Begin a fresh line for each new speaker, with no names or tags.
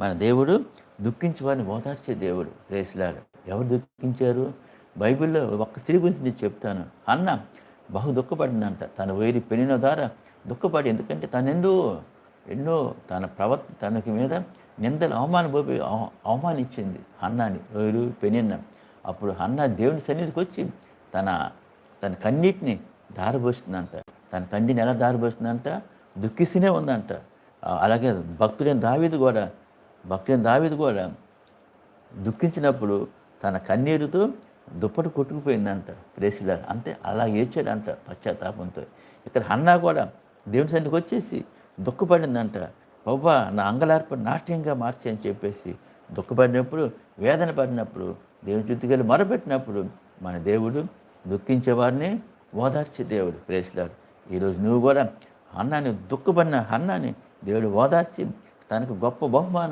మన దేవుడు దుఃఖించే వారిని ఓదార్చే దేవుడు. ప్రేస్లాడు. ఎవరు దుఃఖించారు? బైబిల్‌లో ఒక్క స్త్రీ గురించి నేను చెప్తాను. హన్న బహు దుఃఖపడిందంట. తన వైరి పెనిన్న ద్వారా దుఃఖపడి, ఎందుకంటే ఎన్నో తనకి మీద నిందలు అవమానించింది హన్నాని, ఎవరు? పెనిన్న. అప్పుడు హన్న దేవుని సన్నిధికి వచ్చి తన తన కన్నీటిని ధారపోస్తుందంట. తన కన్నీటిని ఎలా ధారపోస్తుందంట? దుఃఖిస్తూనే ఉందంట. అలాగే భక్తుడైన దావీదు కూడా దుఃఖించినప్పుడు తన కన్నీరుతో దుప్పటి కొట్టుకుపోయిందంట. ప్రేసిలారు. అంతే, అలా ఏడ్చాడంట పశ్చాత్తాపంతో. ఇక్కడ హన్నా కూడా దేవుని సన్నిధికి వచ్చేసి దుఃఖపడిందంట. ప్రభువా, నా అంగలార్పణ నాట్యంగా మార్చి అని చెప్పేసి దుఃఖపడినప్పుడు, వేదన పడినప్పుడు, దేవుని చుట్టుకెళ్ళి మొరపెట్టినప్పుడు మన దేవుడు దుఃఖించే వారిని ఓదార్చే దేవుడు. ప్రేసిలారు. ఈరోజు నువ్వు కూడా దుఃఖపడిన హన్నాని దేవుడు ఓదార్చి తనకు గొప్ప బహుమానం